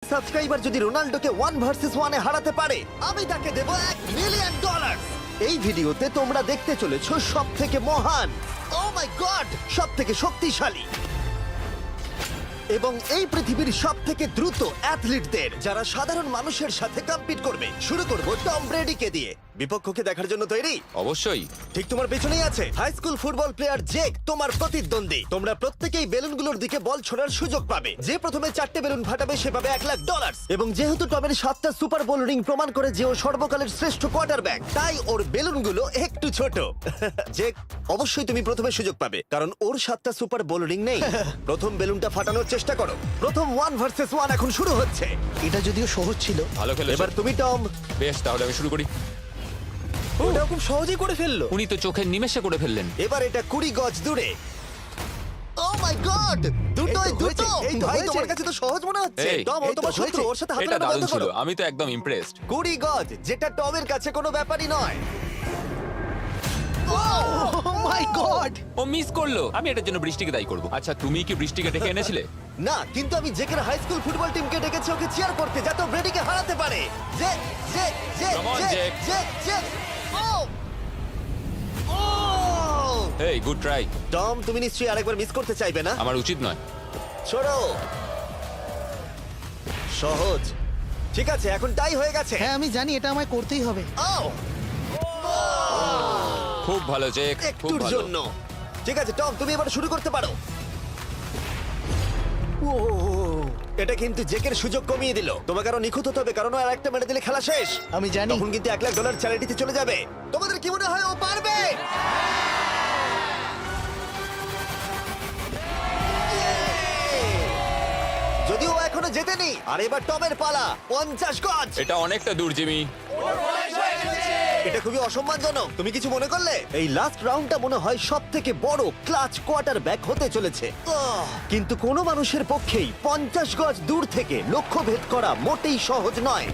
Subscriber যদি রোনাল্ডোকে 1 versus 1 এ হারাতে পারে আমি তাকে দেব $1 মিলিয়ন। এই ভিডিওতে তোমরা দেখতে চলেছো সবথেকে মহান, ও মাই গড, সবথেকে শক্তিশালী এবং এই পৃথিবীর সবথেকে দ্রুত অ্যাথলিটদের যারা সাধারণ মানুষের সাথে কম্পিট করবে। শুরু করব টম ব্রেডিকে দিয়ে। বিপক্ষকে দেখার জন্য তৈরি? অবশ্যই। ঠিক তোমার পেছনেই আছে high school football player Jake, তোমার প্রতিদ্বন্দ্বী। তোমরা প্রত্যেকেই বেলুনগুলোর দিকে বল ছোড়ার সুযোগ পাবে। যে প্রথমে 4টে বেলুন ফাটাবে সে পাবে $1,00,000। এবং যেহেতু টমের 7টা সুপার বোল রিং প্রমাণ করে যে ও সর্বকালের শ্রেষ্ঠ কোয়ার্টারব্যাক, তাই ওর বেলুনগুলো একটু ছোট। জেক, অবশ্যই তুমি প্রথমে সুযোগ পাবে কারণ ওর 7টা সুপার বোল রিং নেই। প্রথম বেলুনটা ফাটানোর চেষ্টা করো। প্রথম 1 ভার্সেস 1 এখন শুরু হচ্ছে। এটা যদিও সহজ ছিল। ভালো খেলেছো। এবার তুমি টম। বেশ, তাহলে আমি শুরু করি। ওটা খুব সহজেই করে ফেললো। উনি তো চোখের নিমেষে করে ফেললেন। এবার এটা 20 গজ দূরে। ও মাই গড, দুটোই এই তো দুটো। হয়েছে, এই তো ভাই হয়েছে। তোমার কাছে তো সহজ মনে হচ্ছে। এই, টম, ও এই তো তোমার শত্রু, হয়েছে। ওর সাথে হাত এটা মেলানো দারুণ বন্ধ ছিল, করো। আমি তো একদম ইমপ্রেসড। 20 গজ, যেটা টমের কাছে কোনো ব্যাপারই নয়। ও মাই গড! ও মিস করলো। আমি এটার জন্য বৃষ্টিকে দায়ী করব। আচ্ছা, তুমি কি বৃষ্টিকে ডেকে এনেছিলে? না, কিন্তু আমি জেকের হাই স্কুল ফুটবল টিমকে ডেকেছি ওকে চিয়ার করতে, যাতে ও ব্রেডিকে হারাতে পারে। জে জে জে Come on, জে Jake. জে জে। ও ও এই, গুড ট্রাই। টম, তুমি নিশ্চয়ই আরেকবার মিস করতে চাইবে না? আমার উচিত নয়। ছোড়ো। সহজ। ঠিক আছে, এখন টাই হয়ে গেছে। হ্যাঁ, আমি জানি এটা আমায় করতেই হবে। ও খুব ভালো জেক, খুব একটুর ভালো। জন্য। ঠিক আছে টম, তুমি এবার শুরু করতে পারো। ও, এটা কিন্তু জেকের সুযোগ কমিয়ে দিল। তোমাকে আরো নিখুঁত হতে হবে কারণ ও আর একটা মেরে দিলে খেলা শেষ। আমি জানি। তখন কিন্তু $1,00,000 চ্যারিটিতে চলে যাবে। তোমাদের কি মনে হয় ও পারবে? যদিও ও এখনো জেতেনি। আর এবার টমের পালা। 50 গজ। এটা অনেকটা দূর, জিমি। এটা খুবই অসম্মানজনক। তুমি কিছু মনে করলে? এই লাস্ট রাউন্ডটা মনে হয় সবথেকে বড় ক্লাচ কোয়ার্টারব্যাক হতে চলেছে। কিন্তু কোনো মানুষের পক্ষেই 50 গজ দূর থেকে লক্ষ্য ভেদ করা মোটেই সহজ নয়।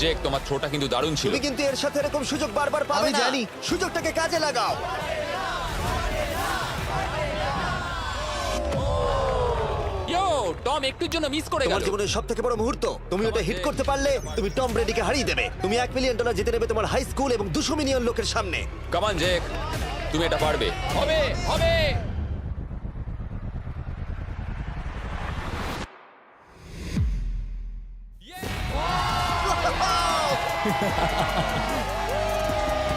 জেক, তোমার থ্রোটা কিন্তু দারুণ ছিল। তুমি কিন্তু এর সাথে এরকম সুযোগ বারবার পাবে আমি না। জানি। সুযোগটাকে কাজে লাগাও। ইয়ো, টম একটুর জন্য মিস করে তোমার গেল। জীবনের সবথেকে বড় মুহূর্ত। তুমি ওটা হিট করতে পারলে তুমি টম ব্রেডিকে হারিয়ে দেবে। তুমি $1 মিলিয়ন জিতে নেবে তোমার হাই স্কুল এবং 200 মিলিয়ন লোকের সামনে। কাম অন জেক, তুমি এটা পারবে। হবে, হবে।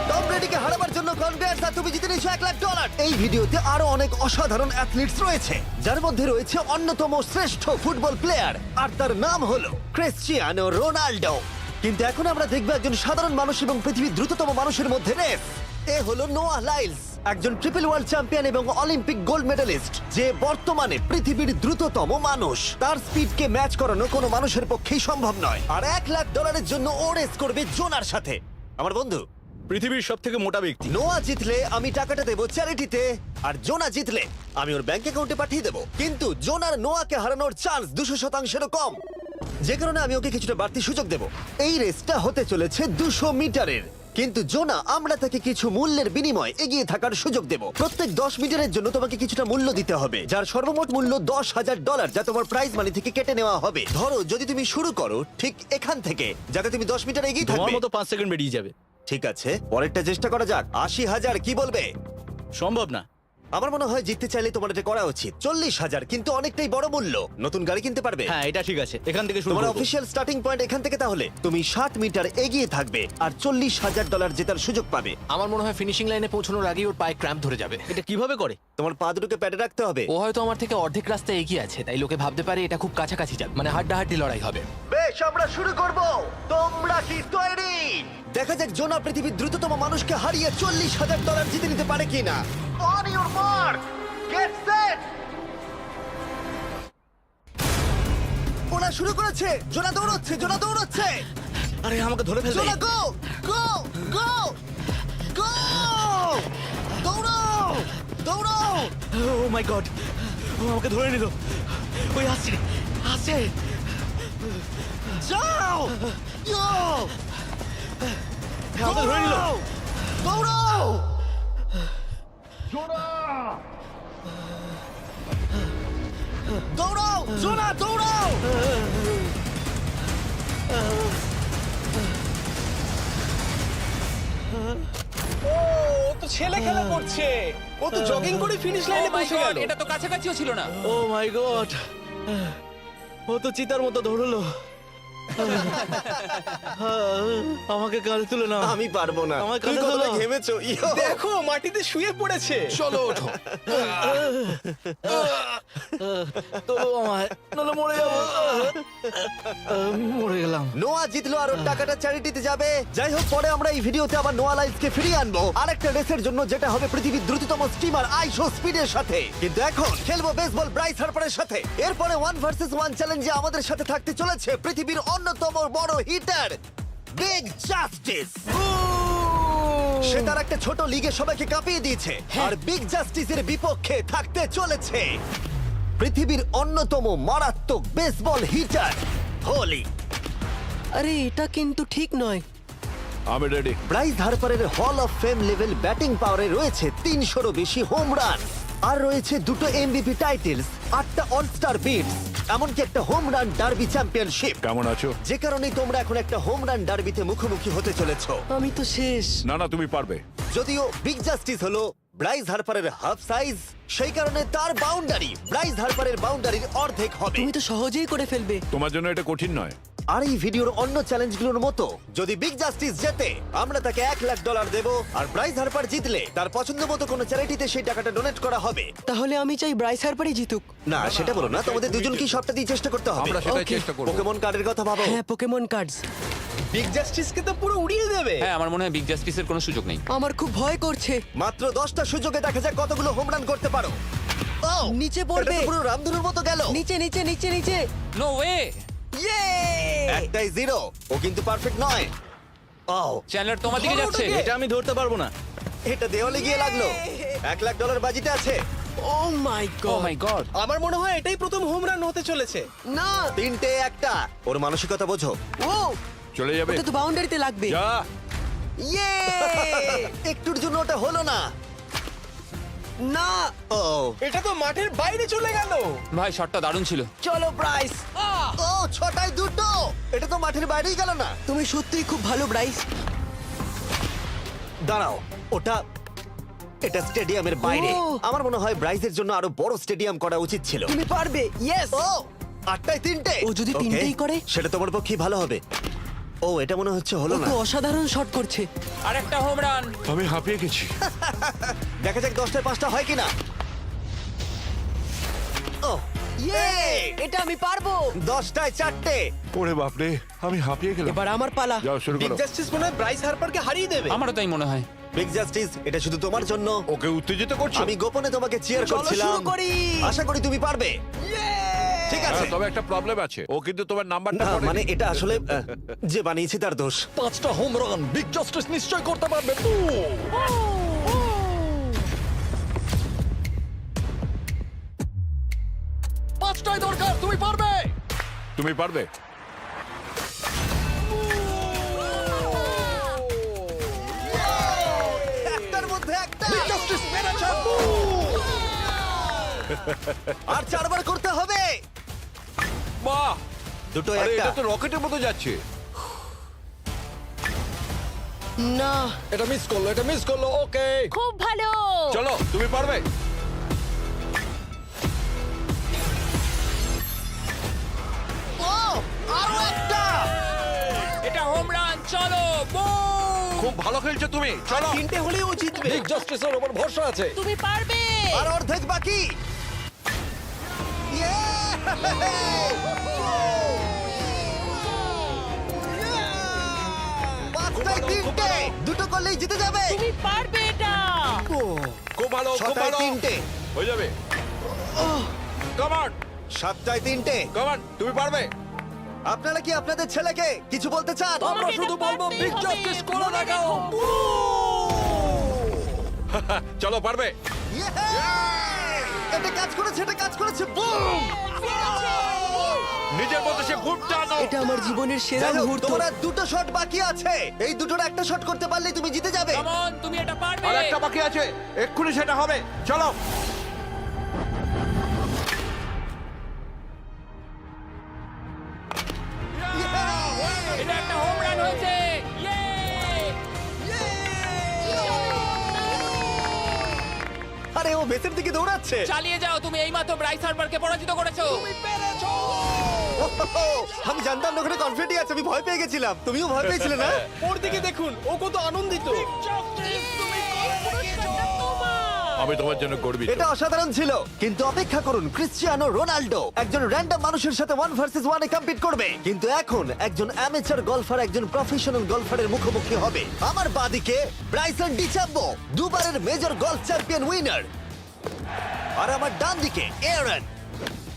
টম ব্রেডিকে হারাবার জন্য কনগ্রেটস, আর তুমি জিতে নিয়েছো $1,00,000। এই ভিডিওতে আরো অনেক অসাধারণ অ্যাথলিটস রয়েছে, যার মধ্যে রয়েছে অন্যতম শ্রেষ্ঠ ফুটবল প্লেয়ার, আর তার নাম হলো ক্রিশ্চিয়ানো রোনাল্ডো। কিন্তু এখন আমরা দেখব একজন সাধারণ মানুষ এবং পৃথিবীর দ্রুততম মানুষের মধ্যে রেস। এ হলো নোয়াহ লাইলস, একজন ট্রিপল ওয়ার্ল্ড চ্যাম্পিয়ন এবং অলিম্পিক গোল্ড মেডালিস্ট, যে বর্তমানে পৃথিবীর দ্রুততম মানুষ। তার স্পিডকে ম্যাচ করানো কোনো মানুষের পক্ষেই সম্ভব নয়। আর $1,00,000 জন্য ও রেস করবে জোনার সাথে, আমার বন্ধু। পৃথিবীর সব থেকে মোটা ব্যক্তি। নোয়া জিতলে আমি টাকাটা দেবো চ্যারিটিতে, আর জোনা জিতলে আমি ওর ব্যাংক অ্যাকাউন্টে পাঠিয়ে দেবো। কিন্তু জোনার নোয়াকে হারানোর চান্স 200%-এরও কম, যে কারণে আমি ওকে কিছুটা বাড়তি সুযোগ দেবো। এই রেসটা হতে চলেছে 200 মিটারের। কিন্তু জোনা, আমরা তাকে কিছু মূল্যের বিনিময়ে এগিয়ে থাকার সুযোগ দেব। প্রত্যেক 10 মিটারের জন্য তোমাকে কিছুটা মূল্য দিতে হবে, যার সর্বমোট মূল্য $10,000, যা তোমার প্রাইজ মানি থেকে কেটে নেওয়া হবে। ধরো যদি তুমি শুরু করো ঠিক এখান থেকে, যাতে তুমি 10 মিটার এগিয়ে তোমার থাকবে। মতো 5 সেকেন্ড বেরিয়ে যাবে। ঠিক আছে, পরেরটা চেষ্টা করা যাক। 80,000, কি বলবে? সম্ভব না। আমার মনে হয় জিততে চাইলে তোমার এটা করা উচিত। 40,000 কিন্তু অনেকটাই বড় মূল্য। নতুন গাড়ি কিনতে পারবে। হ্যাঁ, এটা ঠিক আছে, এখান থেকে শুরু তোমার করব। অফিসিয়াল স্টার্টিং পয়েন্ট এখান থেকে। তাহলে তুমি 60 মিটার এগিয়ে থাকবে আর $40,000 জেতার সুযোগ পাবে। আমার মনে হয় ফিনিশিং লাইনে পৌঁছানোর আগেই ওর পায়ে ক্র্যাম্প ধরে যাবে। এটা কিভাবে করে? তোমার পা দুটোকে প্যাডে রাখতে হবে। ও হয়তো আমার থেকে অর্ধেক রাস্তা এগিয়ে আছে, তাই লোকে ভাবতে পারে এটা খুব কাছাকাছি যাবে, মানে হাড্ডাহাড্ডি লড়াই হবে। বেশ, আমরা শুরু করব। তোমরা কি তৈরি? দেখা যাক জোনা পৃথিবীর দ্রুততম মানুষকে হারিয়ে $40,000 জিতে নিতে পারে কিনা। On your mark, get set. ওরা শুরু করেছে। জোনা দৌড়চ্ছে, জোনা দৌড়চ্ছে। আরে আমাকে ধরে ফেলবে। জোনা গো গো গো গো! দৌড়াও দৌড়াও! ও মাই গড, ও আমাকে ধরে নিল। ওই আসছে, আসছে। যাও! ইয়ো! আমাকে ধরে নিল। দৌড়াও! দৌড়াও! জোনা দৌড়াও! ও তো ছেলে খেলা করছে, ও তো জগিং করে ফিনিশ লাইনে Oh my পৌঁছে God, গেল। এটা তো কাছাকাছিও ছিল না। ও মাই গড, ও তো চিতার মতো ধরলো। আমাকে কাঁধে তুলে নাও। আমি পারবো না। আমার তুমি কাঁধে কতটা তোলো। ঘেমেছো ইয়ো। দেখো মাটিতে শুয়ে পড়েছে। চলো ওঠো। তোলো আমায়, নাহলে মরে যাবো। মরে গেলাম। নোয়া জিতলো আর ওর টাকাটা চ্যারিটিতে যাবে। যাই হোক, পরে আমরা এই ভিডিওতে আবার নোয়া লাইফকে ফিরিয়ে আনবো আরেকটা রেসের জন্য, যেটা হবে পৃথিবীর দ্রুততম স্টিমার আইশো স্পিডের সাথে। কিন্তু এখন খেলবো বেসবল ব্রাইস হার্পারের সাথে। এরপরে 1 ভার্সেস 1 চ্যালেঞ্জে আমাদের সাথে থাকতে চলেছে পৃথিবীর অন্যতম বড় হিটার বিগ জাস্টিস। সে তার একটা ছোট লিগে সবাইকে কাঁপিয়ে দিয়েছে, আর বিগ জাস্টিসের বিপক্ষে থাকতে চলেছে পৃথিবীর অন্যতম মারাত্মক বেসবল হিটার হোলি। আরে এটা কিন্তু ঠিক নয়। আমি ready. Bryce হার্পারের hall of fame level batting পাওয়ারে রয়েছে 300-রও বেশি হোম রান, আর রয়েছে 2টো এমভিপি টাইটেলস, 8টা অলস্টার বিটস, এমনকি একটা হোম রান ডার্বি চ্যাম্পিয়নশিপ। কেমন আছো? যে কারণে তোমরা এখন একটা হোম রান ডার্বিতে মুখোমুখি হতে চলেছো। আমি তো শেষ। না না, তুমি পারবে। যদিও বিগ জাস্টিস হলো ব্রাইস হার্পারের হাফ সাইজ, সেই কারণে তার বাউন্ডারি ব্রাইস হার্পারের বাউন্ডারির অর্ধেক হবে। তুমি তো সহজেই করে ফেলবে। তোমার জন্য এটা কঠিন নয়। আর এই ভিডিওর অন্য চ্যালেঞ্জগুলোর মতো যদি বিগ জাস্টিস জেতে আমরা তাকে $1,00,000 দেব, আর ব্রাইস হার্পার জিতলে তার পছন্দ মতো কোনো চ্যারিটিতে সেই টাকাটা ডোনেট করা হবে। তাহলে আমি চাই ব্রাইস হার্পারই জিতুক। না, সেটা বলো না, তোমাদের দুজনকেই সবটা দিয়ে চেষ্টা করতে হবে। আমরা সেটাই Okay. চেষ্টা করব। পোকেমন কার্ডের কথা ভাবো। হ্যাঁ, পোকেমন কার্ডস। বিগ জাস্টিসকে তো পুরো উড়িয়ে দেবে। হ্যাঁ, আমার মনে হয় বিগ জাস্টিসের কোনো সুযোগ নেই। আমার খুব ভয় করছে। মাত্র 10টা সুযোগে দেখা যাক কতগুলো হোম রান করতে পারো। ও, নিচে এটা পড়বে। তো পুরো রামধনুর মতো গেল। নিচে নিচে নিচে নিচে। No way. ইয়ে! একটাই জিরো, ও কিন্তু পারফেক্ট নয়। ও, চ্যানেলার তোমার দিকে যাচ্ছে। এটা আমি ধরতে পারবো না। এটা দেওয়ালে গিয়ে লাগলো। $1,00,000 বাজিতে আছে। ও মাই ও গড। মাই গড। আমার মনে হয় এটাই প্রথম হোম রান হতে চলেছে। না। 3টে একটা। ওর মানসিকতা বোঝো। ও, চলে যাবে। ওটা তো বাউন্ডারিতে লাগবে। যা। ইয়ে! একটুর জন্য ওটা হলো না। না। ও, এটা তো মাঠের বাইরে চলে গেল। ভাই, শটটা দারুণ ছিল। চলো ব্রাইস। ও, 6টায় 2টো। এটা তো মাঠের বাইরেই গেল না। তুমি সত্যিই খুব ভালো ব্রাইস। দাঁড়াও, এটা স্টেডিয়ামের বাইরে। ও। আমার মনে হয় ব্রাইজের জন্য আরো বড় স্টেডিয়াম করা উচিত ছিল। তুমি পারবে। ইয়েস। ও, 8টায় 3টে। ও যদি Okay, তিনটেই করে? সেটা তোমার পক্ষে ভালো হবে। ও, এটা মনে হচ্ছে ও হলো না। তো অসাধারণ শট করছে। আরেকটা হোম রান। আমি হাঁপিয়ে গেছি। দেখা যাক 10টায় 5টা হয় কিনা। ও, ইয়ে! এটা আমি পারবো। 10টায় 4টে। ওরে বাপরে, আমি হাঁপিয়ে গেলাম। এবার আমার পালা। যাও শুরু বিগ করো। জাস্টিস মনে হয় ব্রাইস হার্পারকে হারিয়ে দেবে। আমারও তাই মনে হয়। বিগ জাস্টিস, এটা শুধু তোমার জন্য। ওকে উত্তেজিত করছো? আমি গোপনে তোমাকে চিয়ার চলো করছিলাম। শুরু করি। আশা করি তুমি পারবে। ঠিক আছে। হ্যাঁ, তবে একটা প্রবলেম আছে, ও কিন্তু তোমার নাম্বারটা না, পড়েনি। মানে এটা আসলে যে বানিয়েছে তার দোষ। 5টা হোম রান বিগ জাস্টিস নিশ্চয় করতে পারবে। পাঁচটাই দরকার, তুমি পারবে। তুমি পারবে। একটার মধ্যে একটা। বিগ জাস্টিস মেরেছে। আর 4বার করতে হবে। বাহ, দুটো আরে একটা। এটা তো রকেটের মতো যাচ্ছে। না। এটা মিস করলো, এটা মিস করলো। ওকে, খুব ভালো। চলো, তুমি পারবে। ও, আরো একটা। এটা হোম রান। চলো, বুম। খুব ভালো খেলছো তুমি। চলো। 3টে হলেই ও জিতবে। বিগ জাস্টিসের উপর ভরসা আছে। তুমি পারবে। আর অর্ধেক বাকি। পাঁচটায় 3টে। দুটো করলেই জিতে যাবে। তুমি পারবে এটা। খুব ভালো, খুব 6টায় ভালো। 3টে। হয়ে যাবে। কমান, 7টায় 3টে। কমান, তুমি পারবে। আপনারা কি আপনাদের ছেলেকে কিছু বলতে চান? আমরা তোমাকে শুধু এটা বলবো পারতেই বিগ হবে। জাস্টিস করে মনে দেখাও। রেখো। চলো, পারবে। এটা কাজ করেছে, এটা কাজ করেছে। বুম! নিজের মতো সে খুব টানো। এটা আমার জীবনের সেরা যাই হোক, মুহূর্ত। তোমার আর দুটো শট বাকি আছে। এই দুটোর একটা শট করতে পারলেই তুমি জিতে যাবে। কাম অন, তুমি এটা পারবে। আর একটা বাকি আছে, এক্ষুনি সেটা হবে। চলো। এটা একটা হোম রান হয়েছে। ইয়ে! বেসের দিকে দৌড়াচ্ছে। চালিয়ে যাও, তুমি এইমাত্র ব্রাইস হার্বারকে পরাজিত করেছো। আমি জানতাম না ওখানে কনফিডেন্ট আছে, আমি ভয় পেয়ে গেছিলাম। তুমিও ভয় পেয়েছিলে না? ওর দিকে দেখুন, ও কত আনন্দিত। আমি তোমার জন্য গর্বিত। এটা অসাধারণ ছিল, কিন্তু অপেক্ষা করুন, ক্রিশ্চিয়ানো রোনাল্ডো একজন র্যান্ডম মানুষের সাথে 1 ভার্সেস 1 এ কম্পিট করবে, কিন্তু এখন একজন অ্যামেচার গলফার একজন প্রফেশনাল গলফারের মুখোমুখি হবে। আমার বাদিকে ব্রাইসন ডিচাম্বো, দুবারের মেজর গলফ চ্যাম্পিয়ন উইনার, আর আমার ডান দিকে এয়ারন।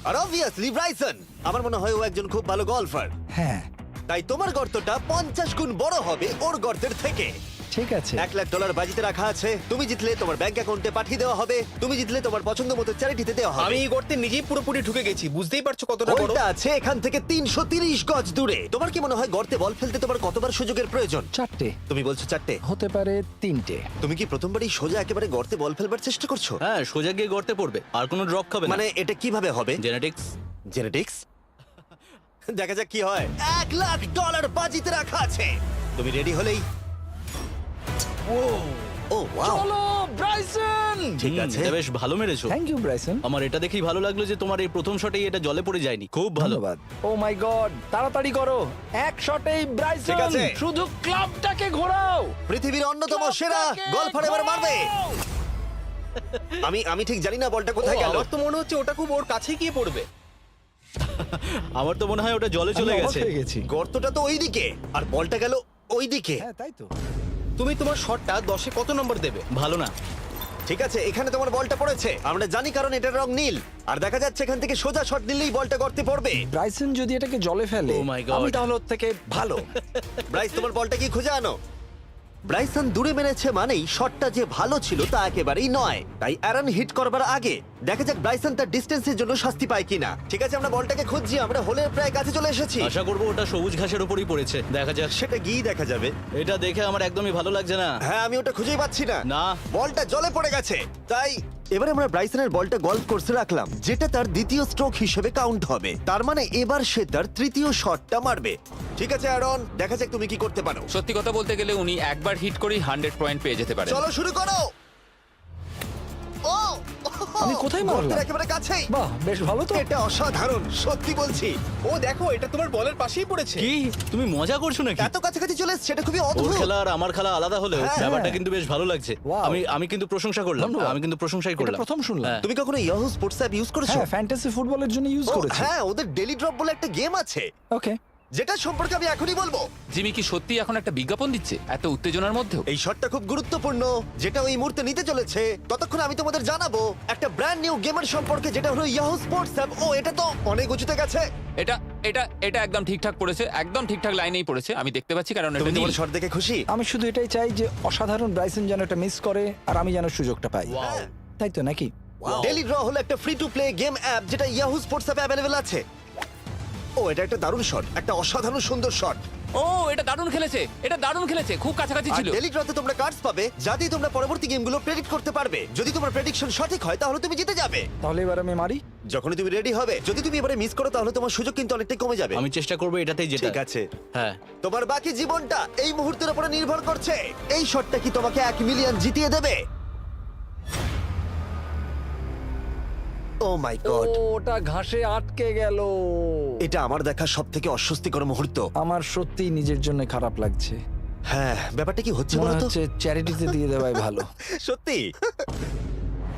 আর অবভিয়াসলি ব্রাইসন, আমার মনে হয় ও একজন খুব ভালো গলফার। হ্যাঁ তাই তোমার গর্তটা 50 গুণ বড় হবে ওর গর্তের থেকে। ঠিক আছে। $1,00,000 বাজিতে রাখা আছে। তুমি জিতলে তোমার ব্যাংক অ্যাকাউন্টে পাঠিয়ে দেওয়া হবে। তুমি জিতলে তোমার পছন্দ মতো চ্যারিটিতে দেওয়া হবে। আমি এই গর্তে নিজেই পুরোপুরি ঢুকে গেছি, বুঝতেই পারছো কতটা বড়। ওইটা আছে এখান থেকে 330 গজ দূরে। তোমার কি মনে হয় গর্তে বল ফেলতে তোমার কতবার সুযোগের প্রয়োজন? 4টে তুমি বলছো 4টে, হতে পারে 3টে। তুমি কি প্রথমবারই সোজা একেবারে গর্তে বল ফেলবার চেষ্টা করছো? হ্যাঁ, সোজা গিয়ে গর্তে পড়বে, আর কোনো ড্রপ খাবে না। মানে এটা কিভাবে হবে? জেনেটিক্স। জেনেটিক্স? দেখা যাক কি হয়। $1,00,000 বাজিতে রাখা আছে। তুমি রেডি হলেই। ও ওয়াও, চলো ব্রাইসন। ঠিক আছে। এটা বেশ ভালো মেরেছো। Thank you Bryson. আমার এটা দেখেই ভালো লাগলো যে তোমার এই প্রথম শটেই এটা জলে পড়ে যায়নি। খুব ভালো। ধন্যবাদ। ও মাই গড, তাড়াতাড়ি করো, এক শটেই ব্রাইসন। ঠিক আছে। শুধু ক্লাবটাকে ঘোরাও। পৃথিবীর অন্যতম সেরা গলফার এবার মারবে। আমি ঠিক জানি না বলটা কোথায় গেল। আমার তো মনে হচ্ছে ওটা খুব ওর কাছে গিয়ে পড়বে। আমার তো মনে হয় ওটা জলে চলে আমি অবাক গেছে। হয়ে গেছি। গর্তটা তো ওইদিকে আর বলটা গেল ওইদিকে। হ্যাঁ তাই তো। তুমি তোমার শটটা 10-এ কত নম্বর দেবে? ভালো না। ঠিক আছে, এখানে তোমার বলটা পড়েছে, আমরা জানি কারণ এটার রং নীল। আর দেখা যাচ্ছে এখান থেকে সোজা শট নিলেই বলটা গর্তে পড়বে। ব্রাইসন যদি এটাকে জলে ফেলে, Oh my God. আমি তাহলে ওর থেকে ভালো। ব্রাইস, তোমার বলটা কি খুঁজে আনো। ব্রাইসন দূরে মেরেছে মানেই শটটা যে ভালো ছিল তা একেবারেই নয়। তাই অ্যারন হিট করবার আগে দেখা যাক ব্রাইসন তার ডিস্টেন্সের জন্য শাস্তি পায় কিনা। ঠিক আছে, আমরা বলটাকে খুঁজছি, আমরা হোলের প্রায় কাছে চলে এসেছি। আশা করবো ওটা সবুজ ঘাসের উপরই পড়েছে। দেখা যাক। সেটা গিয়ে দেখা যাবে। এটা দেখে আমার একদমই ভালো লাগছে না। হ্যাঁ, আমি ওটা খুঁজেই পাচ্ছি না। না। বলটা জলে পড়ে গেছে। তাই এবার আমরা ব্রাইসনের বলটা গলফ কোর্সে রাখলাম, যেটা তার দ্বিতীয় স্ট্রোক হিসেবে কাউন্ট হবে। তার মানে এবার সে তার তৃতীয় শটটা মারবে। ঠিক আছে অ্যারন, দেখা যাক তুমি কি করতে পারো। সত্যি কথা বলতে গেলে উনি একবার হিট করেই 100 পয়েন্ট পেয়ে যেতে পারেন। চলো শুরু করো। ও, আমি কোথায় মারলাম? গর্তের একেবারে কাছেই। বাহ, বেশ ভালো তো। এটা অসাধারণ, সত্যি বলছি। ও দেখো, এটা তোমার বলের পাশেই পড়েছে। কি তুমি মজা করছো নাকি? এত কাছাকাছি চলে এসেছে, এটা খুবই ওর অদ্ভুত। খেলা আর আমার খেলা আলাদা হলেও হ্যাঁ। ব্যাপারটা কিন্তু বেশ ভালো লাগছে। Wow. আমি কিন্তু প্রশংসা করলাম। ধন্যবাদ। আমি কিন্তু প্রশংসাই এটা করলাম। প্রথম শুনলাম। হ্যাঁ। তুমি কখনো ইয়াহু স্পোর্টস অ্যাপ ইউজ করেছো? হ্যাঁ, ফ্যান্টাসি ফুটবলের জন্য ইউজ ও, করেছি। হ্যাঁ, ওদের ডেলি ড্রপ বলে একটা গেম আছে, ওকে। যেটা সম্পর্কে আমি এখনই বলবো। জিমি কি সত্যি এখন একটা বিজ্ঞাপন দিচ্ছে এত উত্তেজনার মধ্যেও? এই শটটা খুব গুরুত্বপূর্ণ, যেটা ওই মুহূর্তে নিতে চলেছে। ততক্ষণ আমি তোমাদের জানাবো একটা ব্র্যান্ড নিউ গেমের সম্পর্কে, যেটা হলো ইয়াহু স্পোর্টস অ্যাপ। ও, এটা তো অনেক উঁচুতে গেছে। এটা এটা এটা একদম ঠিকঠাক পড়েছে, একদম ঠিকঠাক লাইনেই পড়েছে। আমি দেখতে পাচ্ছি কারণ এটা তুমি নীল। তোমার শট দেখে খুশি? আমি শুধু এটাই চাই যে অসাধারণ ব্রাইসন যেন এটা মিস করে আর আমি যেন সুযোগটা পাই। হ্যাঁ। তাই তো নাকি? ডেলি ড্র হলো একটা free to play game app, যেটা ইয়াহু স্পোর্টস অ্যাপে অ্যাভেলেবল আছে। ও, এটা একটা দারুণ শট, একটা অসাধারণ সুন্দর শট। ও, এটা দারুণ খেলেছে, এটা দারুণ খেলেছে, খুব কাছাকাছি আর ছিল। ডেলি ড্রতে তোমরা কার্ডস পাবে, যা দিয়ে তোমরা পরবর্তী গেমগুলো প্রেডিক্ট করতে পারবে। যদি তোমার প্রেডিকশন সঠিক হয় তাহলে তুমি জিতে যাবে। তাহলে এবার আমি মারি। যখনই তুমি রেডি হবে, যদি তুমি এবারে মিস করো তাহলে তোমার সুযোগ কিন্তু অনেকটাই কমে যাবে। আমি চেষ্টা করবো এটাতেই যেটা। ঠিক আছে, হ্যাঁ। তোমার বাকি জীবনটা এই মুহূর্তের উপরে নির্ভর করছে। এই শটটা কি তোমাকে 1 মিলিয়ন জিতিয়ে দেবে? ও মাই গড, ওটা ঘাসে আটকে গেল। এটা আমার দেখা সবথেকে অস্বস্তিকর মুহূর্ত। আমার সত্যি নিজের জন্য খারাপ লাগছে। হ্যাঁ, ব্যাপারটা কি হচ্ছে মনে বলো তো? হচ্ছে চ্যারিটিতে দিয়ে দেওয়াই ভালো। সত্যি।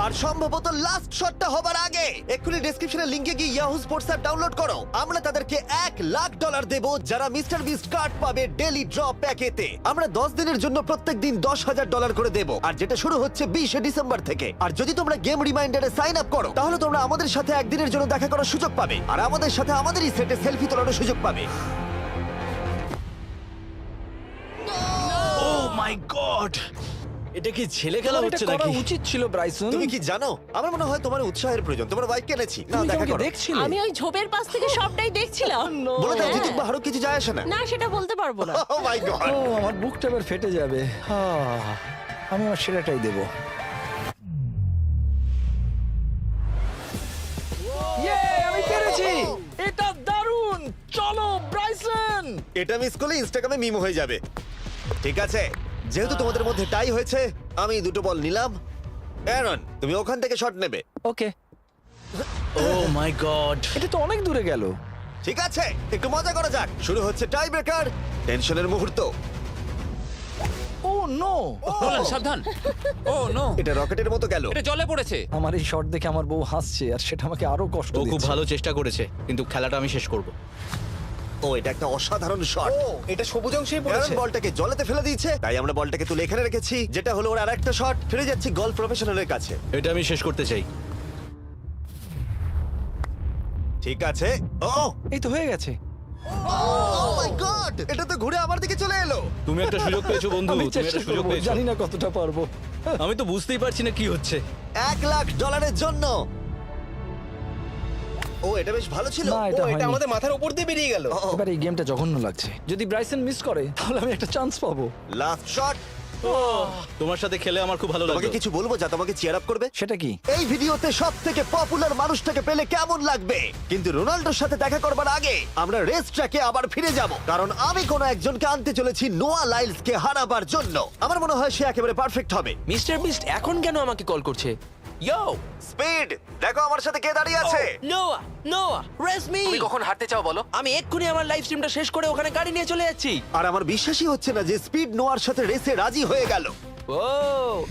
আর সম্ভবত লাস্ট শটটা হবার আগে এক্ষুনি ডেসক্রিপশনে লিংকে গিয়ে ইয়াহু স্পোর্টস অ্যাপ ডাউনলোড করো। আমরা তাদেরকে $1,00,000 দেব যারা মিস্টার বিস্ট কার্ড পাবে ডেলি ড্র প্যাকেতে। আমরা 10 দিনের জন্য প্রত্যেক দিন $10,000 করে দেব, আর যেটা শুরু হচ্ছে 20শে ডিসেম্বর থেকে। আর যদি তোমরা গেম রিমাইন্ডারে সাইন আপ করো তাহলে তোমরা আমাদের সাথে একদিনের জন্য দেখা করার সুযোগ পাবে, আর আমাদের সাথে আমাদেরই সেটে সেলফি তোলার সুযোগ পাবে। ও মাই গড, এটা কি ছেলে খেলা তোমার এটা হচ্ছে করা নাকি? উচিত ছিল ব্রাইসন। তুমি কি জানো, আমার মনে হয় তোমার উৎসাহের প্রয়োজন। তোমার বাইক কিনেছি, না তুমি দেখা কাউকে করো। দেখছিলে? আমি ওই ঝোপের পাশ থেকে সবটাই দেখছিলাম। বলে দাও হ্যাঁ। জিতুক বা হারুক কিছু যায় আসে না। না, সেটা বলতে পারবো না। ও মাই গড, ও, আমার বুকটা এবার ফেটে যাবে। আমি আমার সেরাটাই দেব। আমি পেরেছি। এটা দারুণ। চলো ব্রাইসন। এটা মিস করলে ইনস্টাগ্রামে মিম হয়ে যাবে। ঠিক আছে, যেহেতু তোমাদের মধ্যে টাই হয়েছে, আমি 2টো বল নিলাম অ্যারন, তুমি ওখান থেকে শট নেবে। ওকে, ও মাই গড। এটা তো অনেক দূরে গেল। ঠিক আছে, একটু মজা করা যাক। শুরু হচ্ছে টাই ব্রেকার, টেনশনের মুহূর্ত। ও নো, নোলান সাবধান। ও নো, এটা রকেটের মতো গেল। এটা জলে পড়েছে। আমার এই শট দেখে আমার বউ হাসছে আর সেটা আমাকে আরো কষ্ট ও খুব দিচ্ছে। ভালো চেষ্টা করেছে, কিন্তু খেলাটা আমি শেষ করব। ও, এটা একটা অসাধারণ শট। ও এটা সবুজ অংশেই অ্যারন পড়েছে। বলটাকে জলেতে ফেলে দিয়েছে, তাই আমরা বলটাকে তুলে এখানে রেখেছি, যেটা হলো ওর আরেকটা শট। ফিরে যাচ্ছি গলফ প্রফেশনালের কাছে। এটা আমি শেষ করতে চাই। ঠিক আছে। ও এই তো হয়ে গেছে। মাই গড, এটা তো ঘুরে আমার দিকে চলে এলো। তুমি একটা সুযোগ পেয়েছো বন্ধু, আমি তুমি চেষ্টা একটা সুযোগ করবো, পেয়েছো। জানি না কতটা পারবো। আমি তো বুঝতেই পারছি না কি হচ্ছে। $1,00,000 জন্য। ও, এটা বেশ ভালো ছিল। না, ও এটা এটা হয়নি। আমাদের মাথার উপর দিয়ে বেরিয়ে গেল। এবার এই গেমটা জঘন্য লাগছে। যদি ব্রাইসন মিস করে তাহলে আমি একটা চান্স পাবো। Last shot. তোমার সাথে খেলে আমার খুব ভালো তোমাকে লাগলো। কিছু বলবো যা তোমাকে চিয়ার আপ করবে? সেটা কি? এই ভিডিওতে সবথেকে পপুলার মানুষটাকে পেলে কেমন লাগবে? কিন্তু রোনাল্ডোর সাথে দেখা করবার আগে আমরা রেস ট্র্যাকে আবার ফিরে যাব, কারণ আমি কোনো একজনকে আনতে চলেছি নোয়া লাইলসকে হারাবার জন্য। আমার মনে হয় সে একেবারে পারফেক্ট হবে। মিস্টার বিস্ট এখন কেন আমাকে কল করছে? ইয়ো, স্পিড, দেখো আমার সাথে কে দাঁড়িয়ে আছে। নোয়া, নোয়া, রেস মি। তুমি কখন হাঁটতে চাও বলো? আমি এক্ষুনি আমার লাইভ স্ট্রিমটা শেষ করে ওখানে গাড়ি নিয়ে চলে যাচ্ছি। আর আমার বিশ্বাসই হচ্ছে না যে স্পিড নোয়ার সাথে রেসে রাজি হয়ে গেল। ও,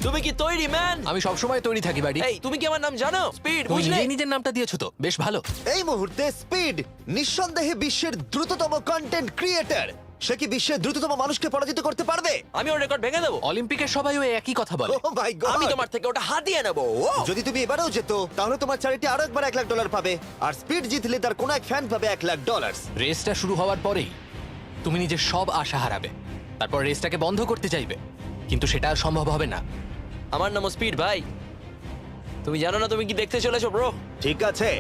তুমি কি তৈরি ম্যান? আমি সবসময় তৈরি থাকি বাড়ি। এই, তুমি কি আমার নাম জানো? স্পিড, তুমি বুঝলে? নিজেই নিজের নামটা দিয়েছো তো, বেশ ভালো। এই মুহূর্তে স্পিড নিঃসন্দেহে বিশ্বের দ্রুততম কন্টেন্ট ক্রিয়েটর। সে কি বিশ্বের দ্রুততম মানুষকে পরাজিত করতে পারবে? আমি ওর রেকর্ড ভেঙে দেবো। অলিম্পিকের সবাই ওই একই কথা বলে। Oh my God! আমি তোমার থেকে ওটা হাতিয়ে নেবো। ও, যদি তুমি এবারেও যেত তাহলে তোমার চ্যারিটি আরো একবার $1,00,000 পাবে, আর স্পিড জিতলে তার কোনো এক ফ্যান পাবে $1,00,000। রেসটা শুরু হওয়ার পরেই তুমি নিজের সব আশা হারাবে, তারপর রেসটাকে বন্ধ করতে চাইবে, কিন্তু সেটা আর সম্ভব হবে না। আমার নাম স্পিড ভাই। তুমি জানো না তুমি কি দেখতে চলেছো ব্রো? ঠিক আছে,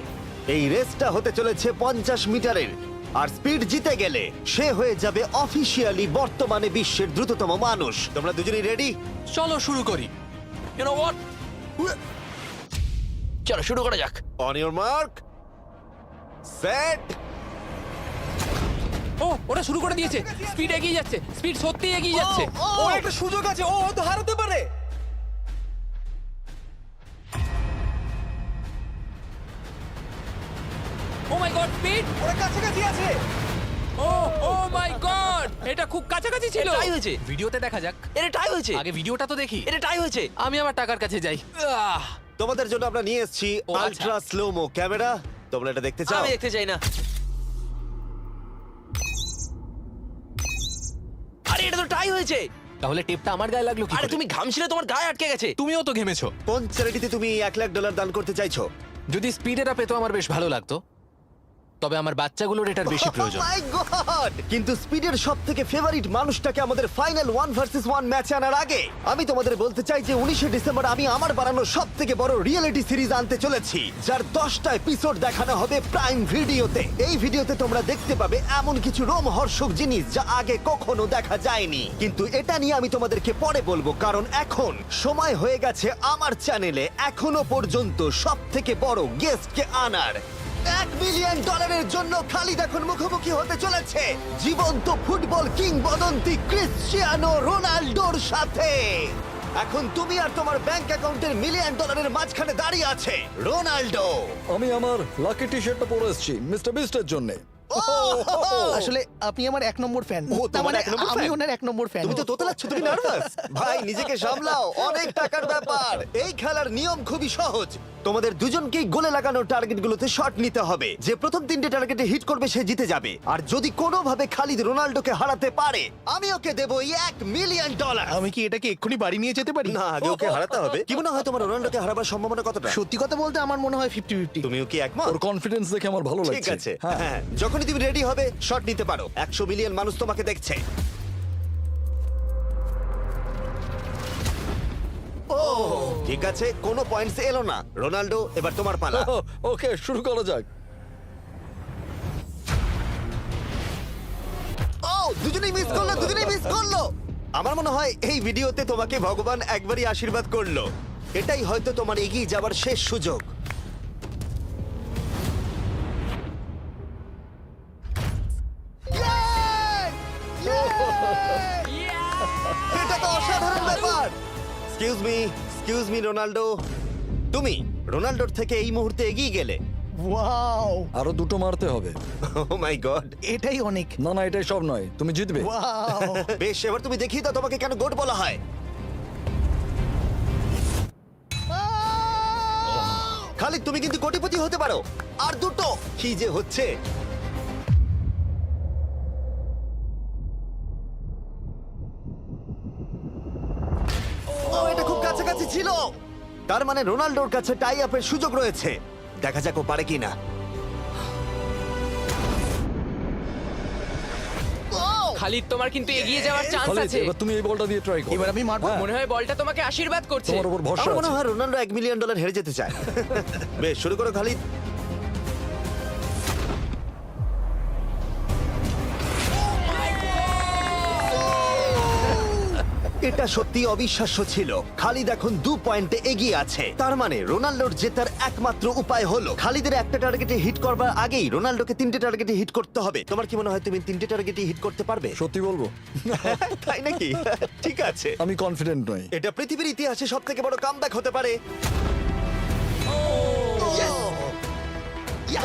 এই রেসটা হতে চলেছে 50 মিটারের, আর স্পিড জিতে গেলে সে হয়ে যাবে অফিসিয়ালি বর্তমানে বিশ্বের দ্রুততম মানুষ। তোমরা দুজনেই রেডি? চলো শুরু করি। You know what? চলো শুরু করা যাক। On your mark, set. ও, ওরা শুরু করে দিয়েছে। স্পিড এগিয়ে যাচ্ছে, স্পিড সত্যি এগিয়ে যাচ্ছে। ও একটা সুযোগ আছে, ও হয়তো হারাতে পারে। ও মাই গড, স্পিড! ওরা কাছাকাছি আছে। ও, ও মাই গড, এটা খুব কাছাকাছি ছিল। টাই হয়েছে। ভিডিওতে দেখা যাক। এটা টাই হয়েছে। আগে ভিডিওটা তো দেখি। এটা টাই হয়েছে। আমি আমার টাকার কাছে যাই। তোমাদের জন্য আমরা নিয়ে এসেছি ও, আচ্ছা। Ultra slomo camera. তোমরা এটা দেখতে চাও? আমি দেখতে চাই না। আরে এটা তো টাই হয়েছে। তাহলে টেপটা আমার গায়ে লাগলো কি আরে করে? তুমি ঘামছিলে, তোমার গায়ে আটকে গেছে। তুমিও তো ঘেমেছো। কোন চ্যারিটিতে তুমি $1,00,000 দান করতে চাইছো? যদি স্পিড এটা পেতো আমার বেশ ভালো লাগতো, তবে আমার বাচ্চাগুলোর এটার বেশি প্রয়োজন। Oh my God! কিন্তু স্পিডের সবথেকে ফেভারিট মানুষটাকে আমাদের ফাইনাল 1 ভার্সেস 1 ম্যাচে আনার আগে আমি তোমাদের বলতে চাই যে 19শে ডিসেম্বর আমি আমার বানানো সবথেকে বড় রিয়েলিটি সিরিজ আনতে চলেছি, যার 10টা এপিসোড দেখানো হবে প্রাইম ভিডিওতে। এই ভিডিওতে তোমরা দেখতে পাবে এমন কিছু রোমহর্ষক জিনিস যা আগে কখনো দেখা যায়নি, কিন্তু এটা নিয়ে আমি তোমাদেরকে পরে বলবো, কারণ এখন সময় হয়ে গেছে আমার চ্যানেলে এখনো পর্যন্ত সবথেকে বড় গেস্টকে আনার। $1 মিলিয়ন জন্য খালিদ এখন মুখোমুখি হতে চলেছে জীবন্ত ফুটবল কিংবদন্তি ক্রিশ্চিয়ানো রোনাল্ডোর সাথে। এখন তুমি আর তোমার ব্যাংক অ্যাকাউন্টের $1 মিলিয়ন মাঝখানে দাঁড়িয়ে আছে রোনাল্ডো। আমি আমার লাকি টি শার্টটা পরে এসেছি মিস্টার বিস্টের জন্য। আসলে আপনি আমার 1 নম্বর ফ্যান। ও, তোমার এক নম্বর আমি fan? ওনার 1 নম্বর ফ্যান। তুমি তো তোতলাচ্ছ, তুমি নার্ভাস? ভাই নিজেকে সামলাও, অনেক টাকার ব্যাপার। এই খেলার নিয়ম খুবই সহজ। তোমাদের দুজনকেই গোলে লাগানো টার্গেটগুলোতে শট নিতে হবে। যে প্রথম 3টে টার্গেটে হিট করবে সে জিতে যাবে, আর যদি কোনোভাবে খালিদ রোনাল্ডোকে হারাতে পারে আমি ওকে দেবো $1 মিলিয়ন। আমি কি এটাকে এক্ষুনি বাড়ি নিয়ে যেতে পারি? না, আগে ওকে হারাতে হবে। কি মনে হয় তোমার রোনাল্ডোকে হারাবার সম্ভাবনা কতটা? সত্যি কথা বলতে আমার মনে হয় 50-50। তুমিও কি একমত? ওর কনফিডেন্স দেখে আমার ভালো লাগছে। ঠিক আছে, হ্যাঁ। হ্যাঁ, যখনই তুমি রেডি হবে শট নিতে পারো। 100 মিলিয়ন মানুষ তোমাকে দেখছে। ঠিক আছে, কোনো পয়েন্টস এলো না। রোনাল্ডো, এবার তোমার পালা। ওকে, শুরু করা যাক। ও, দুজনেই মিস করলো, দুজনেই মিস করলো। আমার মনে হয় এই ভিডিওতে তোমাকে ভগবান একবারই আশীর্বাদ করলো। এটাই হয়তো তোমার এগিয়ে যাবার শেষ সুযোগ। এটা তো অসাধারণ ব্যাপার। Excuse me, excuse me Ronaldo, তুমি রোনাল্ডোর থেকে এই মুহূর্তে এগিয়ে গেলে। ওয়াও, আরো দুটো মারতে হবে। ও মাই গড। এটাই অনেক। না না, এটাই সব নয়, তুমি জিতবে। ওয়াও, বেশ, এবার তুমি দেখিয়ে দাও তোমাকে কেন গোট বলা হয়। খালিদ, তুমি কিন্তু কোটিপতি হতে পারো। আর দুটো কি যে হচ্ছে। ও, এটা খুব কাছাকাছি ছিল। তার মানে রোনাল্ডোর কাছে টাই আপের সুযোগ রয়েছে। দেখা যাক ও পারে কিনা। খালিদ, তোমার কিন্তু এগিয়ে যাওয়ার চান্স খালিদ, আছে। এবার তুমি এই বলটা দিয়ে ট্রাই করো। এবার আমি মারবো। হ্যাঁ, মনে হয় বলটা তোমাকে আশীর্বাদ করছে। তোমার উপর ভরসা আমার মনে আছে। হয় রোনাল্ডো $1 মিলিয়ন হেরে যেতে চায়। বেশ, শুরু করো খালিদ। এটা সত্যি অবিশ্বাস্য ছিল। খালিদ এখন 2 পয়েন্টে এগিয়ে আছে। তার মানে রোনাল্ডোর জেতার একমাত্র উপায় হলো খালিদের একটা টার্গেটে হিট করবার আগেই রোনাল্ডোকে 3টে টার্গেটে হিট করতে হবে। তোমার কি মনে হয় তুমি 3টে টার্গেটে হিট করতে পারবে? সত্যি বলবো, তাই নাকি? ঠিক আছে। আমি কনফিডেন্ট নই। এটা পৃথিবীর ইতিহাসে সবথেকে বড় কামব্যাক হতে পারে।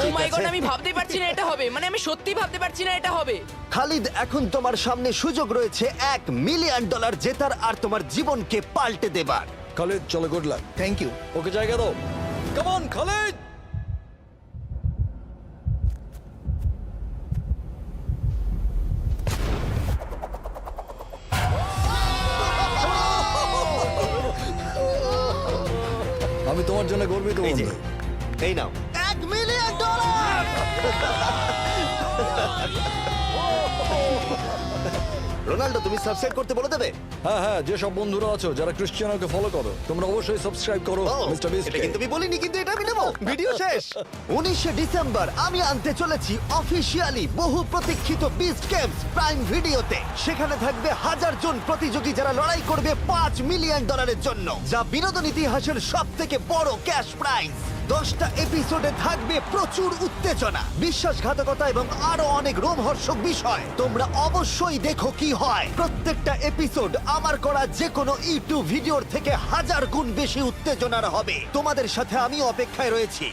ও মাই গড, আমি ভাবতেই পারছি না এটা হবে। মানে আমি সত্যি ভাবতে পারছি না এটা হবে। খালিদ, এখন তোমার সামনে সুযোগ রয়েছে $1 মিলিয়ন জেতার আর তোমার জীবনকে পাল্টে দেবার। খালিদ, চলো, good luck. Thank you. Okay জায়গা দাও। Come on Khalid. আমি তোমার জন্য গর্বিত এই যে, বন্ধু। এই নাও $1 মিলিয়ন। রোনাল্ডো, তুমি সাবস্ক্রাইব করতে বলে দেবে? হ্যাঁ হ্যাঁ, যে সব বন্ধুরা আছো যারা ক্রিশ্চিয়ানোকে ফলো করো, তোমরা অবশ্যই সাবস্ক্রাইব করো ও, মিস্টার বিস্ট। এটা কিন্তু আমি বলিনি, কিন্তু এটা আমি নেবো। ভিডিও শেষ। 19শে ডিসেম্বর আমি আনতে চলেছি অফিসিয়ালি বহু প্রতীক্ষিত বিস্ট গেমস প্রাইম ভিডিওতে। সেখানে থাকবে 1000 জন প্রতিযোগী যারা লড়াই করবে $5 মিলিয়ন জন্য, যা বিনোদন ইতিহাসের সবথেকে বড় ক্যাশ প্রাইজ। 10টা এপিসোডে থাকবে প্রচুর উত্তেজনা, বিশ্বাসঘাতকতা এবং আরো অনেক রোমহর্ষক বিষয়। তোমরা অবশ্যই দেখো কি হয়। প্রত্যেকটা এপিসোড আমার করা যে কোনো ইউটিউব ভিডিওর থেকে 1000 গুণ বেশি উত্তেজনার হবে। তোমাদের সাথে আমি অপেক্ষায় রয়েছি।